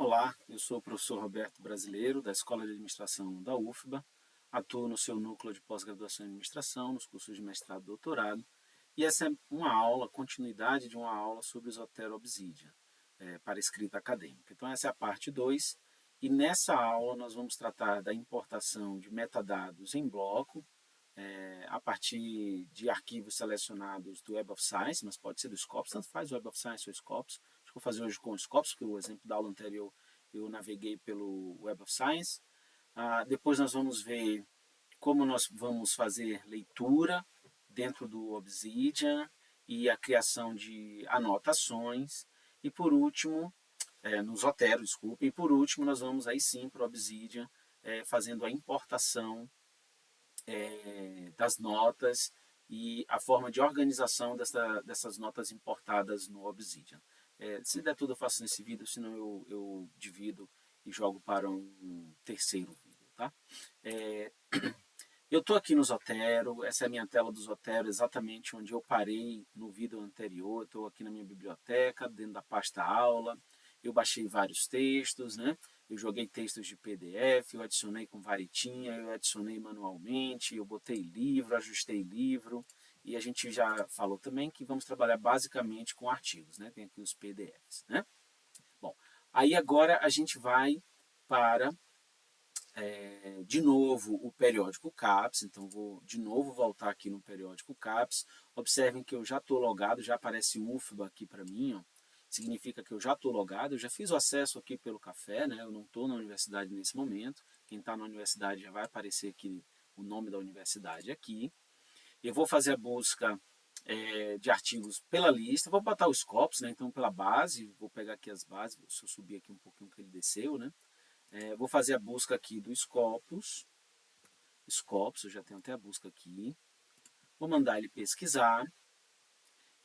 Olá, eu sou o professor Roberto Brasileiro, da Escola de Administração da UFBA, atuo no seu núcleo de pós-graduação em administração, nos cursos de mestrado e doutorado, e essa é uma aula, continuidade de uma aula sobre Zotero Obsidian, para escrita acadêmica. Então essa é a parte 2, e nessa aula nós vamos tratar da importação de metadados em bloco, a partir de arquivos selecionados do Web of Science, mas pode ser do Scopus, tanto faz Web of Science ou Scopus. Acho que vou fazer hoje com o Scopus, porque o exemplo da aula anterior eu naveguei pelo Web of Science. Depois nós vamos ver como nós vamos fazer leitura dentro do Obsidian e a criação de anotações. E por último, no Zotero, desculpa, e por último nós vamos aí sim para o Obsidian, fazendo a importação das notas e a forma de organização dessas notas importadas no Obsidian. Se der tudo eu faço nesse vídeo, senão eu divido e jogo para um terceiro vídeo. Tá? Eu estou aqui no Zotero, essa é a minha tela do Zotero, exatamente onde eu parei no vídeo anterior. Estou aqui na minha biblioteca, dentro da pasta aula. Eu baixei vários textos, né? Eu joguei textos de PDF, eu adicionei com varetinha, eu adicionei manualmente, eu botei livro, ajustei livro. E a gente já falou também que vamos trabalhar basicamente com artigos, né? Tem aqui os PDFs, né? Bom, aí agora a gente vai para, de novo, o periódico CAPES. Então, vou de novo voltar aqui no periódico CAPES. Observem que eu já estou logado, já aparece UFBA aqui para mim, ó. Significa que eu já estou logado, eu já fiz o acesso aqui pelo café, né? Eu não estou na universidade nesse momento. Quem está na universidade já vai aparecer aqui o nome da universidade aqui. Eu vou fazer a busca de artigos pela lista, vou botar os Scopus, né? Então pela base, vou pegar aqui as bases, se eu subir aqui um pouquinho que ele desceu, né? Vou fazer a busca aqui do Scopus, eu já tenho até a busca aqui. Vou mandar ele pesquisar,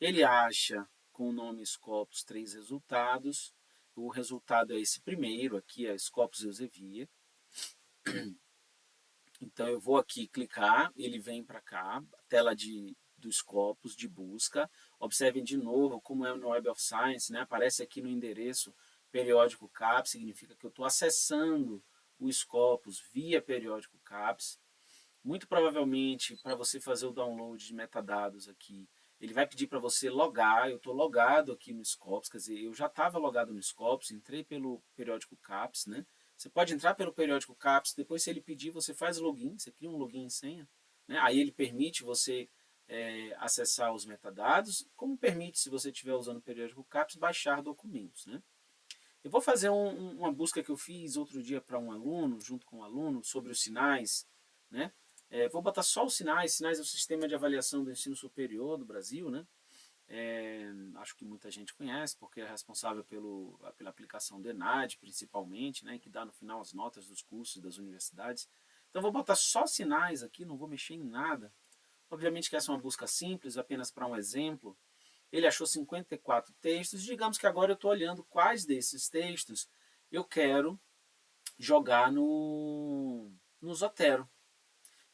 ele acha com o nome Scopus 3 resultados. O resultado é esse primeiro aqui, é Scopus Eusebia. Então eu vou aqui clicar, ele vem para cá, a tela do Scopus de busca. Observem de novo como é no Web of Science, né? Aparece aqui no endereço periódico CAPES, significa que eu estou acessando o Scopus via periódico CAPES. Muito provavelmente, para você fazer o download de metadados aqui, ele vai pedir para você logar. Eu estou logado aqui no Scopus, quer dizer, eu já estava logado no Scopus, entrei pelo periódico CAPES, né? Você pode entrar pelo periódico CAPES, depois se ele pedir, você faz login, você cria um login e senha, né? Aí ele permite você acessar os metadados, como permite, se você estiver usando o periódico CAPES, baixar documentos, né? Eu vou fazer uma busca que eu fiz outro dia para um aluno, junto com um aluno, sobre os sinais, né? Vou botar só os sinais. Sinais é o sistema de avaliação do ensino superior do Brasil, né? Acho que muita gente conhece, porque é responsável pela aplicação do ENAD, principalmente, né? Que dá no final as notas dos cursos das universidades. Então vou botar só sinais aqui, não vou mexer em nada. Obviamente que essa é uma busca simples, apenas para um exemplo. Ele achou 54 textos. Digamos que agora eu estou olhando quais desses textos eu quero jogar no Zotero.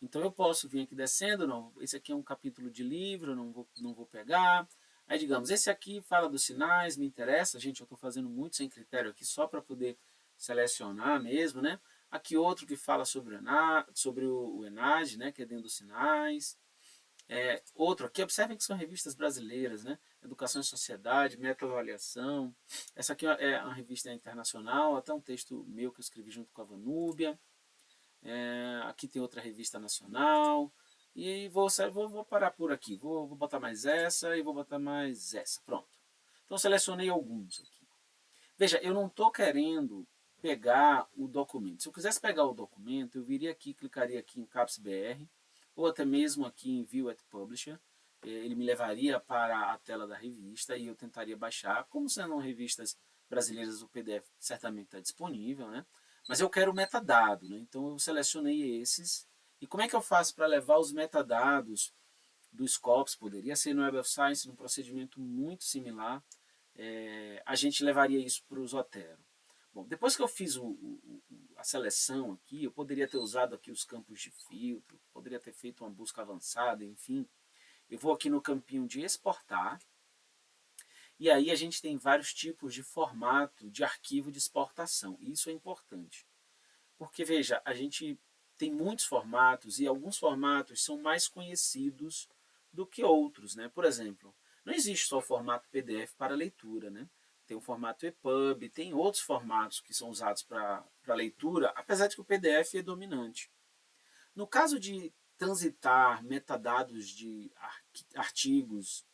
Então eu posso vir aqui descendo, não, esse aqui é um capítulo de livro, não vou pegar. Aí digamos, esse aqui fala dos sinais, me interessa. Gente, eu estou fazendo muito sem critério aqui, só para poder selecionar mesmo, né? Aqui outro que fala sobre o ENAD, né, que é dentro dos sinais. Outro aqui, observem que são revistas brasileiras, né? Educação e Sociedade, Meta-avaliação. Essa aqui é uma revista internacional, até um texto meu que eu escrevi junto com a Vanúbia. Aqui tem outra revista nacional. E vou parar por aqui. Vou botar mais essa e vou botar mais essa. Pronto. Então selecionei alguns aqui. Veja, eu não estou querendo pegar o documento. Se eu quisesse pegar o documento, eu viria aqui, clicaria aqui em CAPES-BR, ou até mesmo aqui em View at Publisher. Ele me levaria para a tela da revista e eu tentaria baixar. Como sendo revistas brasileiras, o PDF certamente está disponível, né? Mas eu quero o metadado, né? Então eu selecionei esses. E como é que eu faço para levar os metadados do Scopus? Poderia ser no Web of Science, num procedimento muito similar. A gente levaria isso para o Zotero. Bom, depois que eu fiz a seleção aqui, eu poderia ter usado aqui os campos de filtro, poderia ter feito uma busca avançada, enfim. Eu vou aqui no campinho de exportar. E aí a gente tem vários tipos de formato de arquivo de exportação. Isso é importante. Porque, veja, a gente tem muitos formatos e alguns formatos são mais conhecidos do que outros, né? Por exemplo, não existe só o formato PDF para leitura, né? Tem o formato EPUB, tem outros formatos que são usados para leitura, apesar de que o PDF é dominante. No caso de transitar metadados de artigos,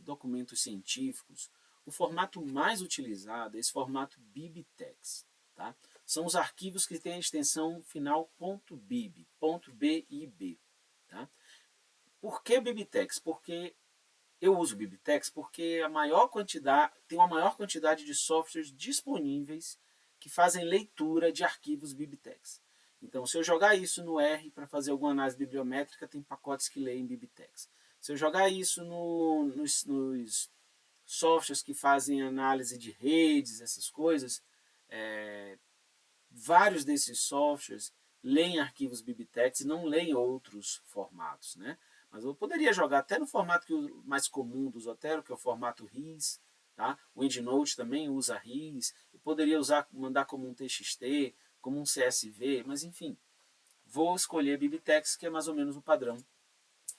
documentos científicos, o formato mais utilizado é esse formato BibTeX. Tá? São os arquivos que têm a extensão final .bib, .bib. Tá? Por que BibTeX? Porque eu uso BibTeX porque tem uma maior quantidade de softwares disponíveis que fazem leitura de arquivos BibTeX. Então, se eu jogar isso no R para fazer alguma análise bibliométrica, tem pacotes que leem BibTeX. Se eu jogar isso nos softwares que fazem análise de redes, essas coisas, vários desses softwares leem arquivos BibTeX e não leem outros formatos, né? Mas eu poderia jogar até no formato mais comum do Zotero, que é o formato RIS. Tá? O EndNote também usa RIS. Eu poderia mandar como um TXT, como um CSV, mas enfim. Vou escolher BibTeX, que é mais ou menos o padrão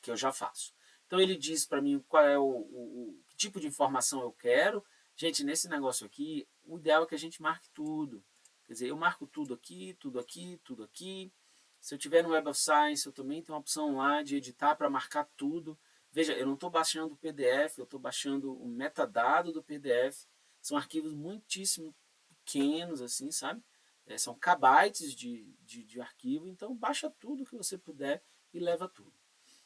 que eu já faço. Então ele diz para mim qual é que tipo de informação eu quero. Gente, nesse negócio aqui, o ideal é que a gente marque tudo. Quer dizer, eu marco tudo aqui, tudo aqui, tudo aqui. Se eu tiver no Web of Science, eu também tenho uma opção lá de editar para marcar tudo. Veja, eu não estou baixando o PDF, eu estou baixando o metadado do PDF. São arquivos muitíssimo pequenos, assim, sabe? São kbytes de arquivo, então baixa tudo que você puder e leva tudo.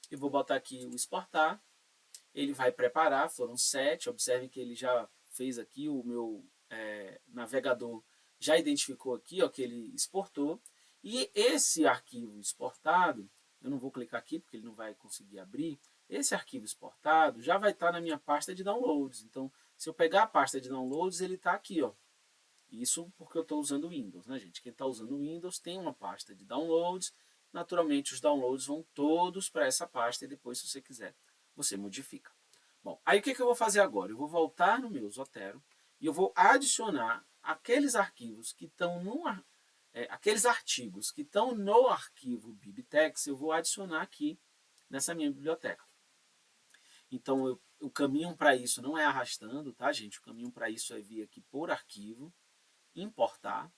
Eu vou botar aqui o exportar, ele vai preparar, foram 7, observe que ele já fez aqui, o meu navegador já identificou aqui ó, que ele exportou, e esse arquivo exportado, eu não vou clicar aqui porque ele não vai conseguir abrir, esse arquivo exportado já vai estar na minha pasta de downloads, então se eu pegar a pasta de downloads, ele está aqui, ó. Isso porque eu estou usando o Windows, né, gente? Quem está usando o Windows tem uma pasta de downloads. Naturalmente, os downloads vão todos para essa pasta e depois, se você quiser, você modifica. Bom, aí o que eu vou fazer agora? Eu vou voltar no meu Zotero e eu vou adicionar aqueles arquivos que estão aqueles artigos que estão no arquivo BibTeX, eu vou adicionar aqui nessa minha biblioteca. Então, o caminho para isso não é arrastando, tá, gente? O caminho para isso é vir aqui por arquivo, importar.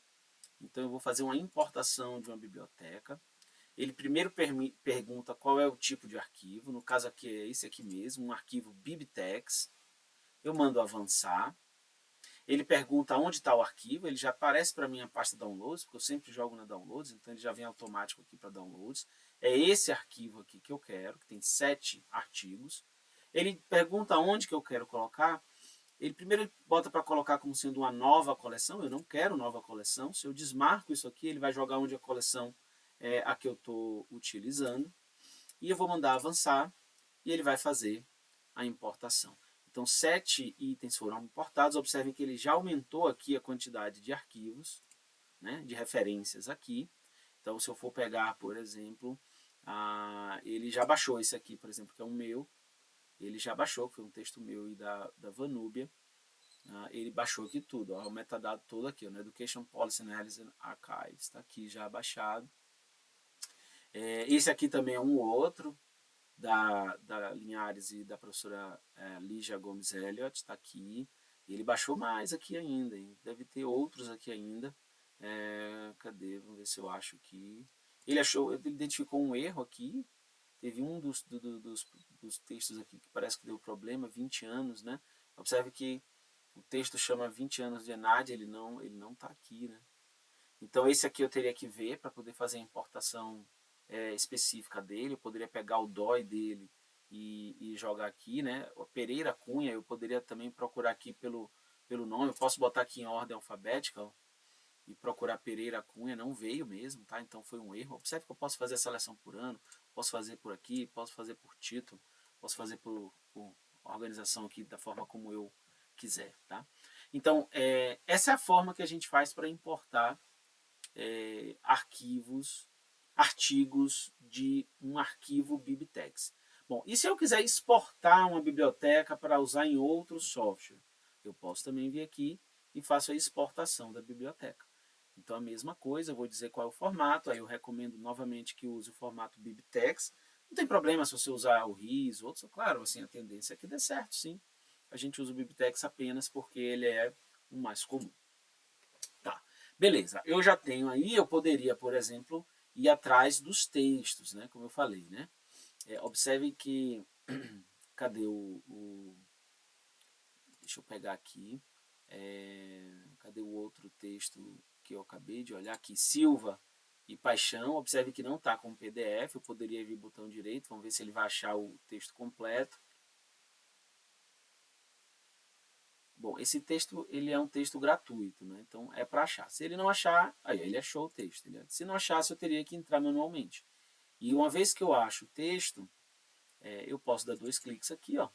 Então eu vou fazer uma importação de uma biblioteca. Ele primeiro pergunta qual é o tipo de arquivo. No caso aqui é esse aqui mesmo, um arquivo BibTeX. Eu mando avançar. Ele pergunta onde está o arquivo. Ele já aparece para mim a pasta downloads, porque eu sempre jogo na downloads, então ele já vem automático aqui para downloads. É esse arquivo aqui que eu quero, que tem 7 artigos. Ele pergunta onde que eu quero colocar. Ele primeiro bota para colocar como sendo uma nova coleção. Eu não quero nova coleção. Se eu desmarco isso aqui, ele vai jogar onde a coleção é a que eu estou utilizando. E eu vou mandar avançar e ele vai fazer a importação. Então, 7 itens foram importados. Observem que ele já aumentou aqui a quantidade de arquivos, né, de referências aqui. Então, se eu for pegar, por exemplo, ele já baixou esse aqui, por exemplo, que é um meu. Ele já baixou, que foi um texto meu e da Vanúbia. Ele baixou aqui tudo, ó, o metadado todo aqui, ó, no Education Policy Analysis Archives, está aqui já baixado. Esse aqui também é um outro, da Linhares e da professora Lígia Gomes Elliott, está aqui. Ele baixou mais aqui ainda, hein? Deve ter outros aqui ainda. Cadê? Vamos ver se eu acho aqui. Ele identificou um erro aqui. Teve um dos textos aqui que parece que deu problema, 20 anos, né? Observe que o texto chama 20 anos de Enadia, ele não está aqui, né? Então esse aqui eu teria que ver para poder fazer a importação específica dele. Eu poderia pegar o DOI dele e jogar aqui, né? O Pereira Cunha, eu poderia também procurar aqui pelo nome. Eu posso botar aqui em ordem alfabética, ó, e procurar Pereira Cunha, não veio mesmo, tá? Então foi um erro. Observe que eu posso fazer a seleção por ano, posso fazer por aqui, posso fazer por título, posso fazer por organização aqui da forma como eu quiser, tá? Então, essa é a forma que a gente faz para importar artigos de um arquivo BibTeX. Bom, e se eu quiser exportar uma biblioteca para usar em outro software? eu posso também vir aqui e faço a exportação da biblioteca. Então a mesma coisa, eu vou dizer qual é o formato, aí eu recomendo novamente que use o formato BibTeX. Não tem problema se você usar o RIS, outros, claro, assim, a tendência é que dê certo, sim. A gente usa o BibTeX apenas porque ele é o mais comum. Tá, beleza. Eu já tenho aí, eu poderia, por exemplo, ir atrás dos textos, né, como eu falei, né. Observe que, cadê deixa eu pegar aqui, cadê o outro texto que eu acabei de olhar aqui, Silva e Paixão, observe que não está com PDF, eu poderia vir botão direito, vamos ver se ele vai achar o texto completo. Bom, esse texto ele é um texto gratuito, né? Então é para achar. Se ele não achar, aí ele achou o texto. Se não achasse, eu teria que entrar manualmente. E uma vez que eu acho o texto, eu posso dar 2 cliques aqui, ó,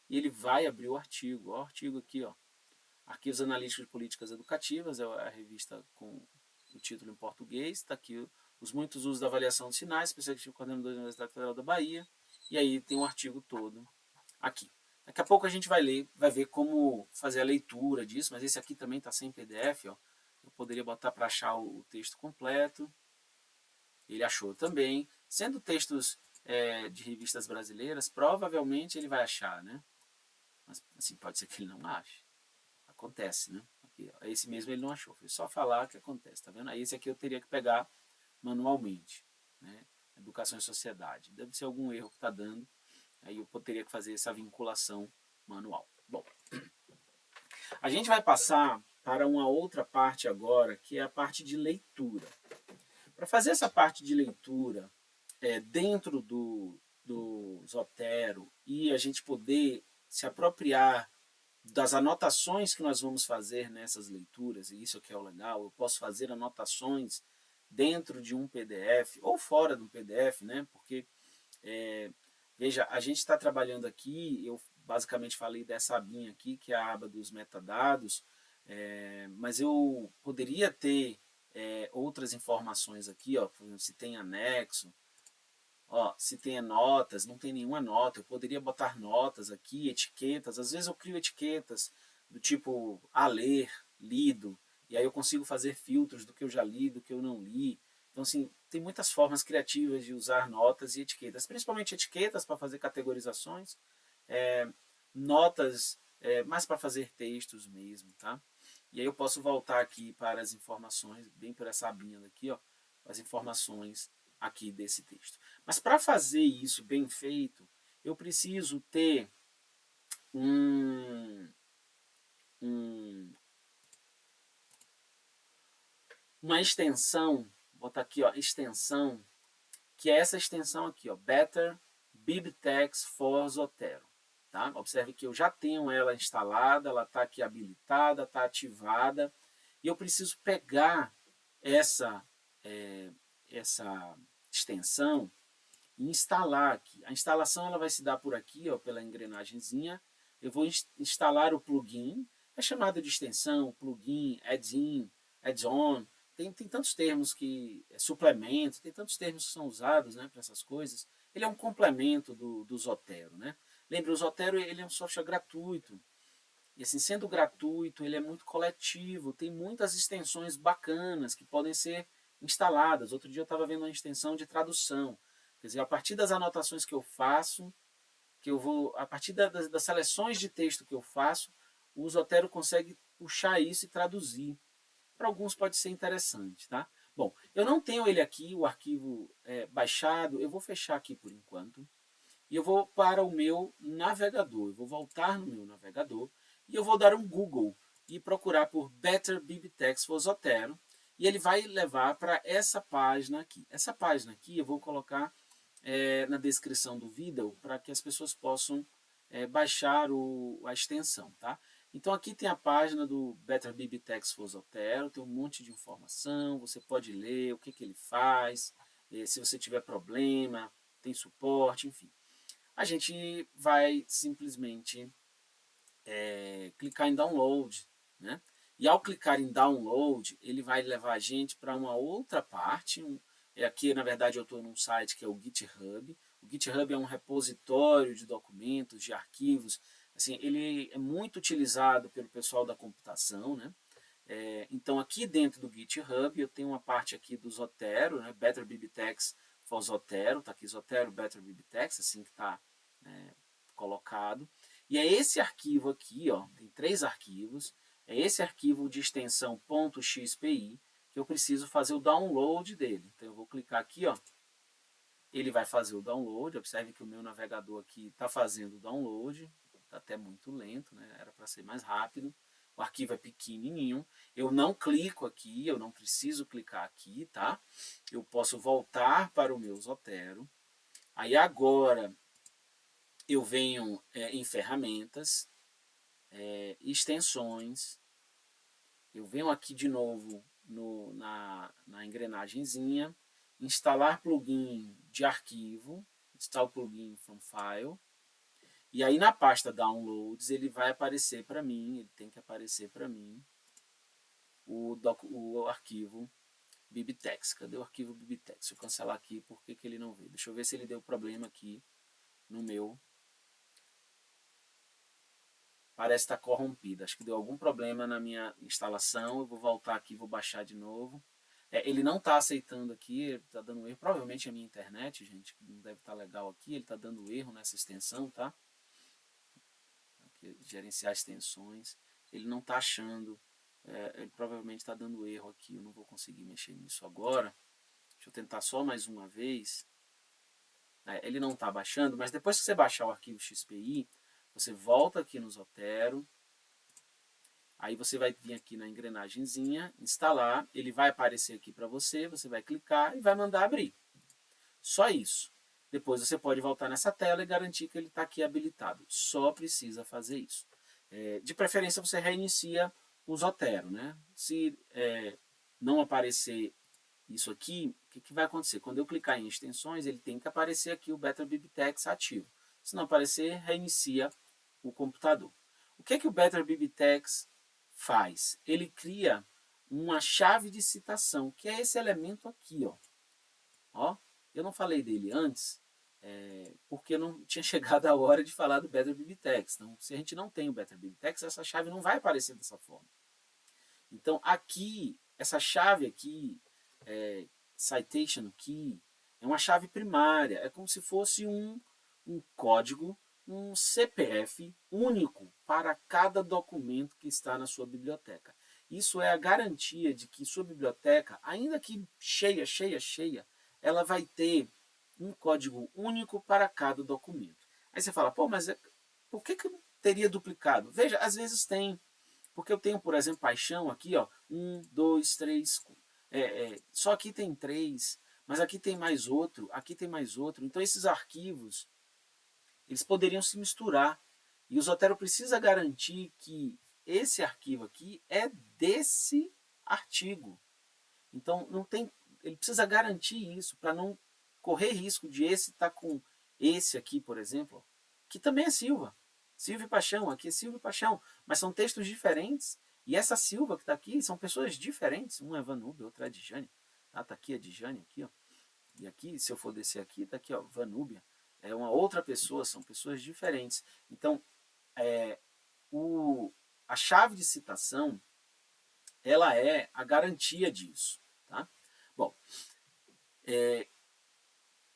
e ele vai abrir o artigo. Ó, o artigo aqui, ó, Arquivos Analíticos de Políticas Educativas, é a revista com o título em português. Está aqui os muitos usos da avaliação de sinais, perspectiva coordenador da Universidade Federal da Bahia. E aí tem um artigo todo aqui. Daqui a pouco a gente vai ler, vai ver como fazer a leitura disso, mas esse aqui também está sem PDF, ó. Eu poderia botar para achar o texto completo. Ele achou também. Sendo textos de revistas brasileiras, provavelmente ele vai achar, né? Mas assim, pode ser que ele não ache. Acontece, né? Aqui, ó, esse mesmo ele não achou. Foi só falar que acontece, tá vendo? Aí esse aqui eu teria que pegar manualmente, né? Educação e Sociedade. Deve ser algum erro que está dando. Aí eu teria que fazer essa vinculação manual. Bom, a gente vai passar para uma outra parte agora, que é a parte de leitura. Para fazer essa parte de leitura dentro do Zotero e a gente poder se apropriar das anotações que nós vamos fazer nessas leituras, e isso que é o legal, eu posso fazer anotações dentro de um PDF ou fora do PDF, né? Porque veja, a gente está trabalhando aqui, eu basicamente falei dessa abinha aqui, que é a aba dos metadados, mas eu poderia ter outras informações aqui, ó, se tem anexo, ó, se tem notas, não tem nenhuma nota, eu poderia botar notas aqui, etiquetas, às vezes eu crio etiquetas do tipo a ler, lido, e aí eu consigo fazer filtros do que eu já li, do que eu não li. Então, assim, tem muitas formas criativas de usar notas e etiquetas, principalmente etiquetas para fazer categorizações, notas mais para fazer textos mesmo, tá? E aí eu posso voltar aqui para as informações, bem por essa abinha daqui, ó, as informações aqui desse texto. Mas para fazer isso bem feito, eu preciso ter uma extensão, vou botar aqui, ó, extensão, que é essa extensão aqui, ó, Better BibTeX for Zotero. Tá? Observe que eu já tenho ela instalada, ela está aqui habilitada, está ativada, e eu preciso pegar essa extensão e instalar aqui. A instalação ela vai se dar por aqui, ó, pela engrenagemzinha. Eu vou instalar o plugin, é chamado de extensão, plugin, add-in, add-on. Tem tantos termos que suplemento, tem tantos termos que são usados, né, para essas coisas. Ele é um complemento do Zotero, né? Lembre, o Zotero ele é um software gratuito. E assim, sendo gratuito, ele é muito coletivo, tem muitas extensões bacanas que podem ser instaladas. Outro dia eu estava vendo uma extensão de tradução. Quer dizer, a partir das anotações que eu faço, a partir das seleções de texto que eu faço, o Zotero consegue puxar isso e traduzir. Para alguns pode ser interessante, tá? Bom, eu não tenho ele aqui, o arquivo baixado, eu vou fechar aqui por enquanto. E eu vou para o meu navegador, eu vou voltar no meu navegador e eu vou dar um Google e procurar por Better BibTeX for Zotero e ele vai levar para essa página aqui. Essa página aqui eu vou colocar na descrição do vídeo para que as pessoas possam baixar a extensão, tá? Então aqui tem a página do Better BibTeX for Zotero, tem um monte de informação, você pode ler o que ele faz, se você tiver problema, tem suporte, enfim. A gente vai simplesmente clicar em download, né? E ao clicar em download, ele vai levar a gente para uma outra parte. Aqui, na verdade, eu estou num site que é o GitHub. O GitHub é um repositório de documentos, de arquivos, assim, ele é muito utilizado pelo pessoal da computação, né? Então aqui dentro do GitHub eu tenho uma parte aqui do Zotero, né? Better Bibliotecs for Zotero, tá aqui Zotero Better Bibliotecs, assim que está colocado. E é esse arquivo aqui, ó, tem 3 arquivos, é esse arquivo de extensão .xpi que eu preciso fazer o download dele. Então eu vou clicar aqui, ó, ele vai fazer o download, observe que o meu navegador aqui está fazendo o download, está até muito lento, né? Era para ser mais rápido. O arquivo é pequenininho, eu não clico aqui, eu não preciso clicar aqui, tá? Eu posso voltar para o meu Zotero. Aí agora eu venho em ferramentas, extensões, eu venho aqui de novo na engrenagemzinha, instalar plugin de arquivo, install plugin from file, e aí na pasta downloads ele vai aparecer para mim, ele tem que aparecer para mim o arquivo Bibtex. Cadê o arquivo Bibtex? Deixa eu cancelar aqui, por que ele não veio? Deixa eu ver se ele deu problema aqui no meu. Parece estar corrompida. Acho que deu algum problema na minha instalação. Eu vou voltar aqui, vou baixar de novo. Ele não está aceitando aqui, ele está dando erro. Provavelmente é a minha internet, gente, que não deve estar legal aqui. Ele está dando erro nessa extensão, tá? Aqui, gerenciar extensões. Ele não está achando. Ele provavelmente está dando erro aqui. Eu não vou conseguir mexer nisso agora. Deixa eu tentar só mais uma vez. Ele não está baixando, mas depois que você baixar o arquivo XPI, você volta aqui no Zotero, aí você vai vir aqui na engrenagemzinha, instalar, ele vai aparecer aqui para você, você vai clicar e vai mandar abrir. Só isso. Depois você pode voltar nessa tela e garantir que ele está aqui habilitado. Só precisa fazer isso. De preferência você reinicia o Zotero, né? Se não aparecer isso aqui, o que vai acontecer? Quando eu clicar em extensões, ele tem que aparecer aqui o Better Bibliotecs ativo. Se não aparecer, reinicia o computador. O que o Better Bibliotecs faz? Ele cria uma chave de citação, que é esse elemento aqui. Ó, eu não falei dele antes, porque não tinha chegado a hora de falar do Better Bibliotecs. Então, se a gente não tem o Better Bibliotecs, essa chave não vai aparecer dessa forma. Então, aqui, essa chave aqui, citation key, é uma chave primária. É como se fosse um código, um CPF único para cada documento que está na sua biblioteca. Isso é a garantia de que sua biblioteca, ainda que cheia, ela vai ter um código único para cada documento. Aí você fala, pô, mas por que teria duplicado? Veja, às vezes tem. Porque eu tenho, por exemplo, paixão aqui, ó, 1, 2, 3, só aqui tem 3, mas aqui tem mais outro, aqui tem mais outro. Então esses arquivos, eles poderiam se misturar. E o Zotero precisa garantir que esse arquivo aqui é desse artigo. Então não tem, ele precisa garantir isso para não correr risco de esse estar com esse aqui, por exemplo, que também é Silva. Silva e Paixão, aqui é Silva e Paixão, mas são textos diferentes. E essa Silva que está aqui são pessoas diferentes. Um é Vanúbia, outro é Djane. Tá aqui a Djane, aqui, ó. E aqui, se eu for descer aqui, está aqui, ó, Vanúbia. É uma outra pessoa, são pessoas diferentes. Então, a chave de citação, ela é a garantia disso. Tá? Bom,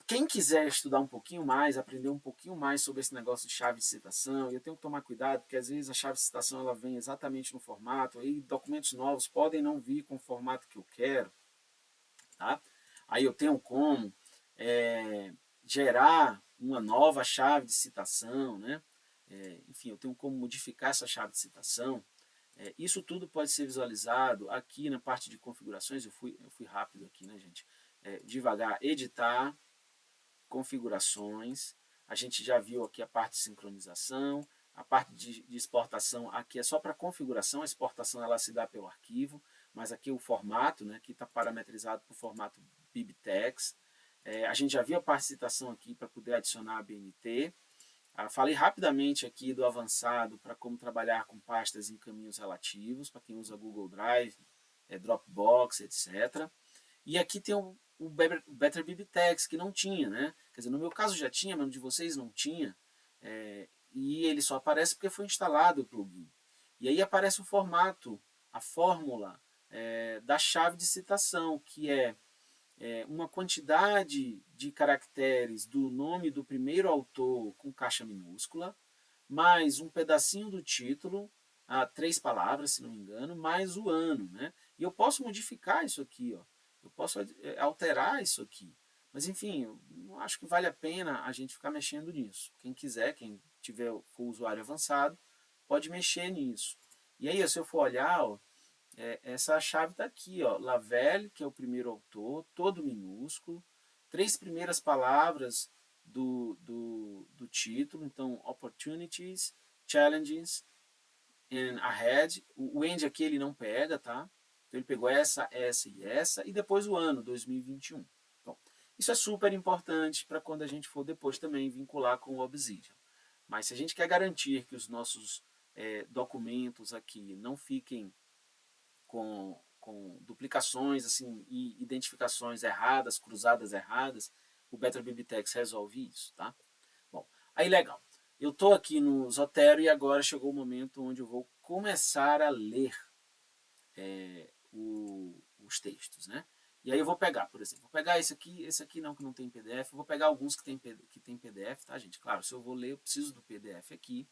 quem quiser estudar um pouquinho mais, aprender um pouquinho mais sobre esse negócio de chave de citação, eu tenho que tomar cuidado, porque às vezes a chave de citação ela vem exatamente no formato, aí documentos novos podem não vir com o formato que eu quero. Tá? Aí eu tenho como gerar uma nova chave de citação, né? Enfim, eu tenho como modificar essa chave de citação. Isso tudo pode ser visualizado aqui na parte de configurações. Eu fui rápido aqui, né, gente? Devagar, editar, configurações. A gente já viu aqui a parte de sincronização, a parte de exportação aqui é só para configuração, a exportação ela se dá pelo arquivo, mas aqui o formato, né, aqui está parametrizado para o formato Bibtex. A gente já viu a parte de citação aqui para poder adicionar a BNT. Falei rapidamente aqui do avançado para como trabalhar com pastas em caminhos relativos, para quem usa Google Drive, Dropbox, etc. E aqui tem o Better Bibtex, que não tinha, né? Quer dizer, no meu caso já tinha, mas no de vocês não tinha. e ele só aparece porque foi instalado o plugin. E aí aparece o formato, a fórmula da chave de citação, que é uma quantidade de caracteres do nome do primeiro autor com caixa minúscula, mais um pedacinho do título, 3 palavras, se não me engano, mais o ano. Né? E eu posso modificar isso aqui, ó. Eu posso alterar isso aqui. Mas, enfim, eu não acho que vale a pena a gente ficar mexendo nisso. Quem quiser, quem for usuário avançado, pode mexer nisso. E aí, se eu for olhar, ó, essa chave está aqui, ó, Lavelle, que é o primeiro autor, todo minúsculo, 3 primeiras palavras do título, então Opportunities, Challenges and Ahead. O end aqui ele não pega, tá? Então ele pegou essa e depois o ano, 2021. Bom, isso é super importante para quando a gente for depois também vincular com o Obsidian. Mas se a gente quer garantir que os nossos documentos aqui não fiquem com duplicações assim, e identificações erradas, cruzadas erradas, o Better Bibliotex resolve isso. Tá? Bom, aí legal. Eu estou aqui no Zotero e agora chegou o momento onde eu vou começar a ler os textos. Né? E aí eu vou pegar, por exemplo, vou pegar esse aqui não, que não tem PDF, eu vou pegar alguns que tem PDF, tá, gente? Claro, se eu vou ler, eu preciso do PDF aqui.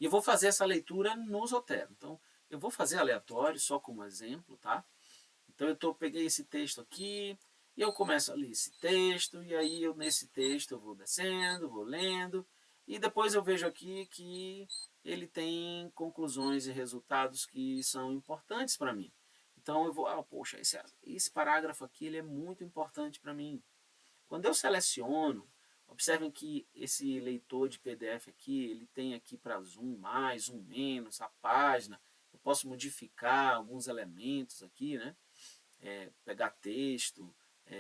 E eu vou fazer essa leitura no Zotero. Então, eu vou fazer aleatório, só como exemplo, tá? Então, peguei esse texto aqui, e eu começo a ler esse texto, e aí nesse texto eu vou descendo, vou lendo, e depois eu vejo aqui que ele tem conclusões e resultados que são importantes para mim. Então eu vou, poxa, esse parágrafo aqui ele é muito importante para mim. Quando eu seleciono, observem que esse leitor de PDF aqui, ele tem aqui para zoom mais, zoom menos, a página. Eu posso modificar alguns elementos aqui, né? Pegar texto,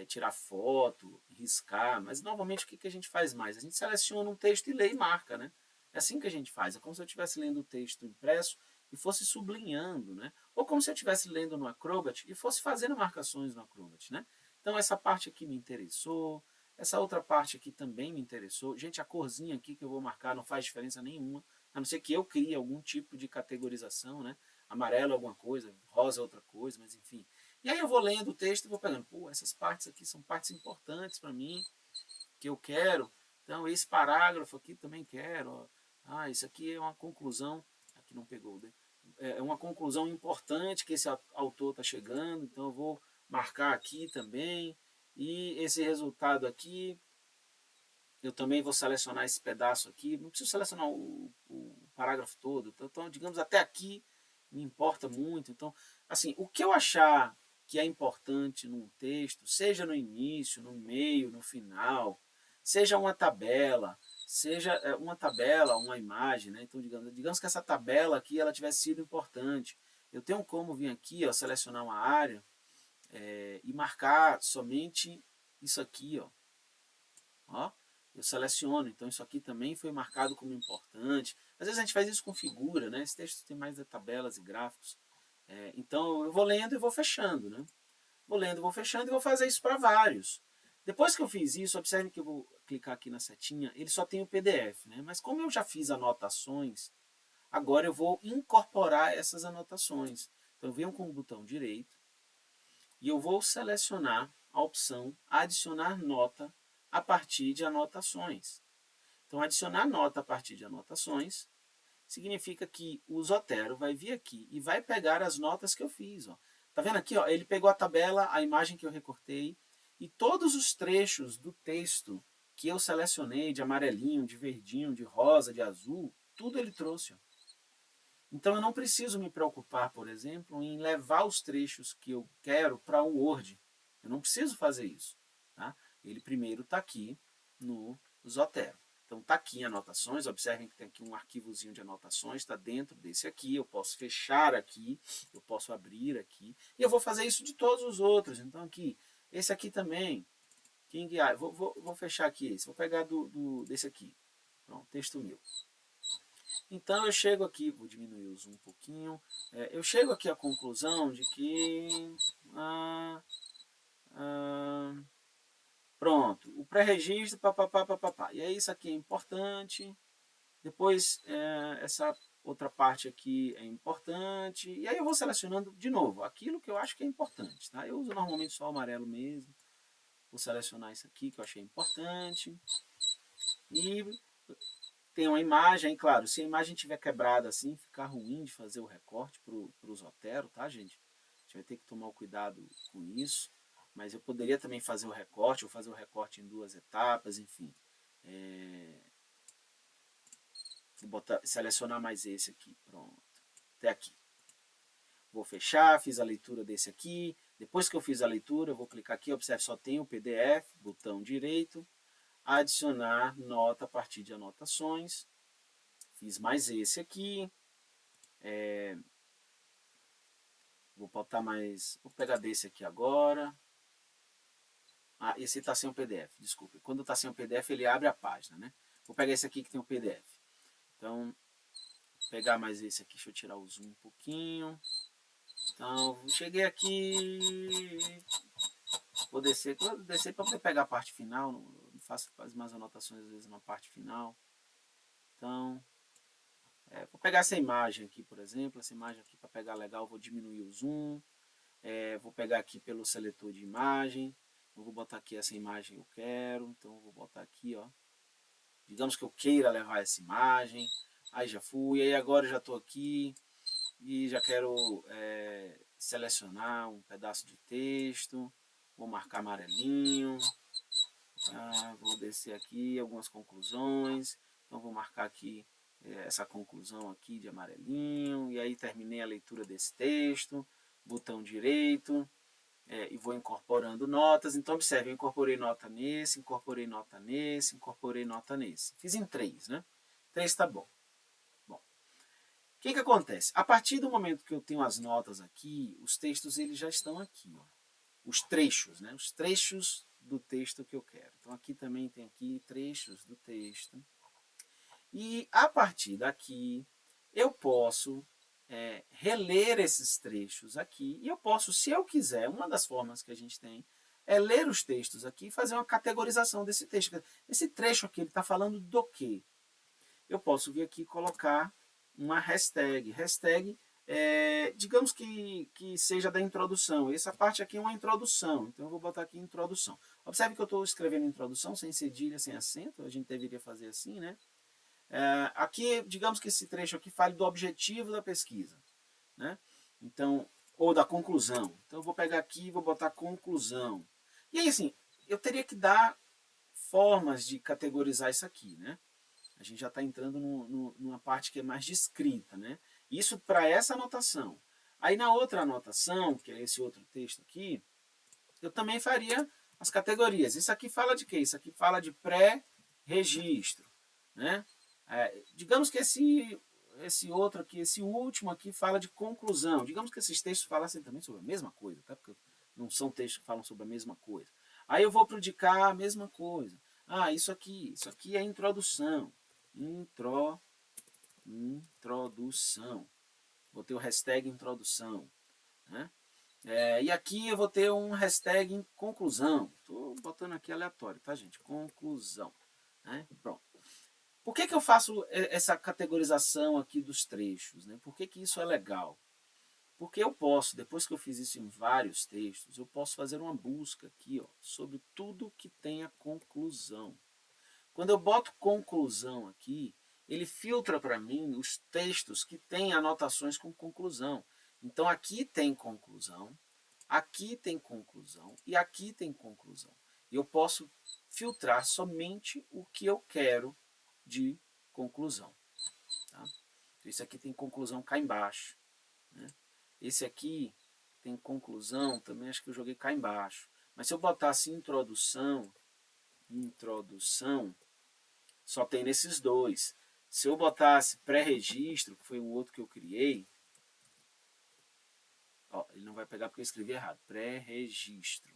tirar foto, riscar. Mas normalmente o que a gente faz mais? A gente seleciona um texto e lê e marca, né? É assim que a gente faz. É como se eu estivesse lendo o texto impresso e fosse sublinhando, né? Ou como se eu estivesse lendo no Acrobat e fosse fazendo marcações no Acrobat, né? Então essa parte aqui me interessou, essa outra parte aqui também me interessou. Gente, a corzinha aqui que eu vou marcar não faz diferença nenhuma, a não ser que eu crie algum tipo de categorização, né? Amarelo é alguma coisa, rosa é outra coisa, mas enfim. E aí eu vou lendo o texto e vou pegando, pô, essas partes aqui são partes importantes para mim, que eu quero. Então esse parágrafo aqui também quero. Ó. Isso aqui é uma conclusão, aqui não pegou, né? É uma conclusão importante que esse autor está chegando, então eu vou marcar aqui também. E esse resultado aqui, eu também vou selecionar esse pedaço aqui. Não preciso selecionar o parágrafo todo. Então, digamos, até aqui me importa muito. Então, assim, o que eu achar que é importante num texto, seja no início, no meio, no final, seja uma tabela, uma imagem, né? Então, digamos que essa tabela aqui ela tivesse sido importante. Eu tenho como vir aqui, ó, selecionar uma área e marcar somente isso aqui, ó. Ó, eu seleciono, então isso aqui também foi marcado como importante. Às vezes a gente faz isso com figura, né? Esse texto tem mais de tabelas e gráficos. Então eu vou lendo e vou fechando, né? Vou lendo, vou fechando e vou fazer isso para vários. Depois que eu fiz isso, observe que eu vou clicar aqui na setinha, ele só tem o PDF, né? Mas como eu já fiz anotações, agora eu vou incorporar essas anotações. Então eu venho com o botão direito e eu vou selecionar a opção adicionar nota a partir de anotações. Então adicionar nota a partir de anotações significa que o Zotero vai vir aqui e vai pegar as notas que eu fiz. Ó. Tá vendo aqui? Ó, ele pegou a tabela, a imagem que eu recortei e todos os trechos do texto que eu selecionei de amarelinho, de verdinho, de rosa, de azul, tudo ele trouxe. Ó. Então eu não preciso me preocupar, por exemplo, em levar os trechos que eu quero para o Word. Eu não preciso fazer isso. Tá? Ele primeiro está aqui no Zotero. Então está aqui em anotações, observem que tem aqui um arquivozinho de anotações, está dentro desse aqui, eu posso fechar aqui, eu posso abrir aqui, e eu vou fazer isso de todos os outros. Então aqui, esse aqui também, vou fechar aqui esse, vou pegar desse aqui, pronto, texto meu. Então eu chego aqui, vou diminuir o zoom um pouquinho, eu chego aqui à conclusão de que pronto, o pré-registro, papapá. E aí isso aqui é importante, Depois, essa outra parte aqui é importante. E aí eu vou selecionando de novo aquilo que eu acho que é importante. Tá? Eu uso normalmente só o amarelo mesmo. Vou selecionar isso aqui que eu achei importante. E tem uma imagem, claro, se a imagem tiver quebrada assim, ficar ruim de fazer o recorte para o Zotero, tá, gente? A gente vai ter que tomar cuidado com isso. Mas eu poderia também fazer o recorte, ou fazer o recorte em 2 etapas, enfim. Vou selecionar mais esse aqui, pronto. Até aqui. Vou fechar, fiz a leitura desse aqui. Depois que eu fiz a leitura, eu vou clicar aqui, observe, só tem o PDF, botão direito, adicionar nota a partir de anotações. Fiz mais esse aqui. Vou botar mais, vou pegar desse aqui agora. Ah, esse está sem o PDF, desculpe. Quando está sem o PDF, ele abre a página, né? Vou pegar esse aqui que tem o PDF. Então, vou pegar mais esse aqui, deixa eu tirar o zoom um pouquinho. Então, cheguei aqui, vou descer para poder pegar a parte final, não faço mais anotações às vezes na parte final. Então, vou pegar essa imagem aqui, por exemplo, essa imagem aqui para pegar legal, vou diminuir o zoom. Vou pegar aqui pelo seletor de imagem, eu vou botar aqui essa imagem que eu quero, então eu vou botar aqui, ó. Digamos que eu queira levar essa imagem, aí já fui, aí agora eu já estou aqui e já quero selecionar um pedaço de texto, vou marcar amarelinho, vou descer aqui algumas conclusões, então vou marcar aqui essa conclusão aqui de amarelinho, e aí terminei a leitura desse texto, botão direito, e vou incorporando notas. Então observe, eu incorporei nota nesse, incorporei nota nesse, incorporei nota nesse. Fiz em 3, né? 3 está bom. Bom, o que acontece? A partir do momento que eu tenho as notas aqui, os textos eles já estão aqui, ó. Os trechos, né? Os trechos do texto que eu quero. Então aqui também tem aqui trechos do texto. E a partir daqui eu posso reler esses trechos aqui. E eu posso, se eu quiser, uma das formas que a gente tem é ler os textos aqui e fazer uma categorização desse texto. Esse trecho aqui, ele está falando do quê? Eu posso vir aqui e colocar uma hashtag. Hashtag, digamos que seja da introdução. Essa parte aqui é uma introdução, então eu vou botar aqui introdução. Observe que eu estou escrevendo introdução sem cedilha, sem acento. A gente deveria fazer assim, né? Aqui, digamos que esse trecho aqui fale do objetivo da pesquisa, né? Então, ou da conclusão. Então, eu vou pegar aqui e vou botar conclusão. E aí, assim, eu teria que dar formas de categorizar isso aqui, né? A gente já está entrando numa parte que é mais de escrita, né? Isso para essa anotação. Aí, na outra anotação, que é esse outro texto aqui, eu também faria as categorias. Isso aqui fala de quê? Isso aqui fala de pré-registro, né? Digamos que esse outro aqui, esse último aqui fala de conclusão. Digamos que esses textos falassem também sobre a mesma coisa, tá? Porque não são textos que falam sobre a mesma coisa. Aí eu vou para o de cá a mesma coisa. Isso aqui é introdução. Introdução. Vou ter o hashtag introdução, né? E aqui eu vou ter um hashtag conclusão. Estou botando aqui aleatório, tá, gente? Conclusão. Né? Pronto. Por que eu faço essa categorização aqui dos trechos? Né? Por que isso é legal? Porque eu posso, depois que eu fiz isso em vários textos, eu posso fazer uma busca aqui, ó, sobre tudo que tenha conclusão. Quando eu boto conclusão aqui, ele filtra para mim os textos que têm anotações com conclusão. Então aqui tem conclusão, aqui tem conclusão e aqui tem conclusão. E eu posso filtrar somente o que eu quero de conclusão. Tá? Então, esse aqui tem conclusão cá embaixo. Né? Esse aqui tem conclusão, também acho que eu joguei cá embaixo. Mas se eu botasse introdução, só tem nesses dois. Se eu botasse pré-registro, que foi um outro que eu criei, ó, ele não vai pegar porque eu escrevi errado. Pré-registro.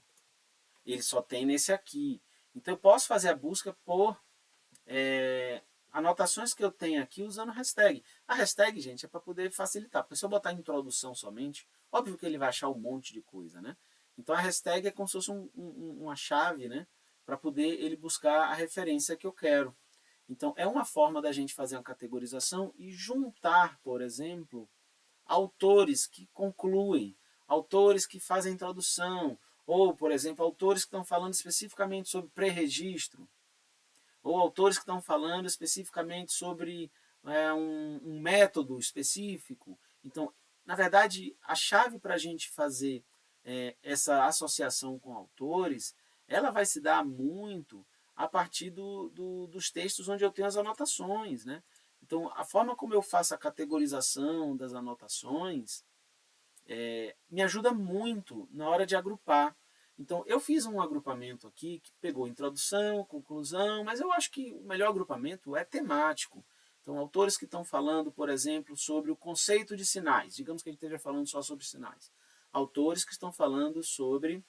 Ele só tem nesse aqui. Então eu posso fazer a busca por anotações que eu tenho aqui usando hashtag. A hashtag, gente, é para poder facilitar. Porque se eu botar introdução somente, óbvio que ele vai achar um monte de coisa, né? Então a hashtag é como se fosse uma chave, né? Para poder ele buscar a referência que eu quero. Então, é uma forma da gente fazer uma categorização e juntar, por exemplo, autores que concluem, autores que fazem introdução, ou, por exemplo, autores que estão falando especificamente sobre pré-registro, ou autores que estão falando especificamente sobre um método específico. Então, na verdade, a chave para a gente fazer essa associação com autores, ela vai se dar muito a partir dos textos onde eu tenho as anotações, né? Então, a forma como eu faço a categorização das anotações me ajuda muito na hora de agrupar. Então, eu fiz um agrupamento aqui que pegou introdução, conclusão, mas eu acho que o melhor agrupamento é temático. Então, autores que estão falando, por exemplo, sobre o conceito de sinais. Digamos que a gente esteja falando só sobre sinais. Autores que estão falando sobre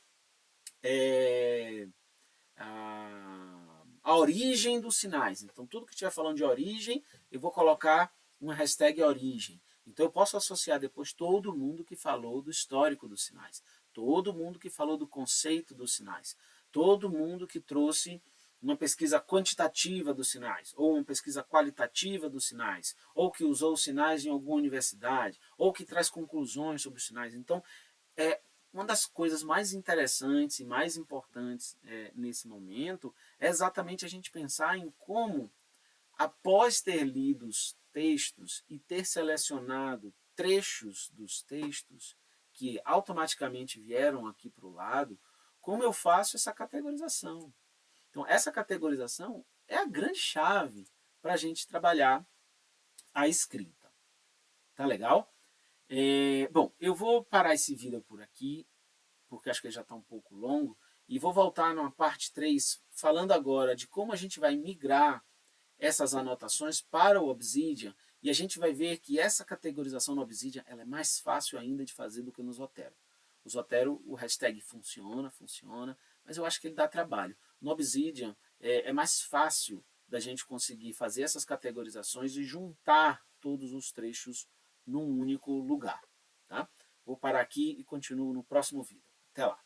a origem dos sinais. Então, tudo que estiver falando de origem, eu vou colocar uma hashtag origem. Então, eu posso associar depois todo mundo que falou do histórico dos sinais, todo mundo que falou do conceito dos sinais, todo mundo que trouxe uma pesquisa quantitativa dos sinais, ou uma pesquisa qualitativa dos sinais, ou que usou os sinais em alguma universidade, ou que traz conclusões sobre os sinais. Então, uma das coisas mais interessantes e mais importantes nesse momento é exatamente a gente pensar em como, após ter lido os textos e ter selecionado trechos dos textos que automaticamente vieram aqui para o lado, como eu faço essa categorização. Então, essa categorização é a grande chave para a gente trabalhar a escrita. Tá legal? Bom, eu vou parar esse vídeo por aqui, porque acho que ele já está um pouco longo, e vou voltar numa parte 3, falando agora de como a gente vai migrar essas anotações para o Obsidian, e a gente vai ver que essa categorização no Obsidian ela é mais fácil ainda de fazer do que no Zotero. O Zotero, o hashtag funciona, mas eu acho que ele dá trabalho. No Obsidian é mais fácil da gente conseguir fazer essas categorizações e juntar todos os trechos num único lugar. Tá? Vou parar aqui e continuo no próximo vídeo. Até lá!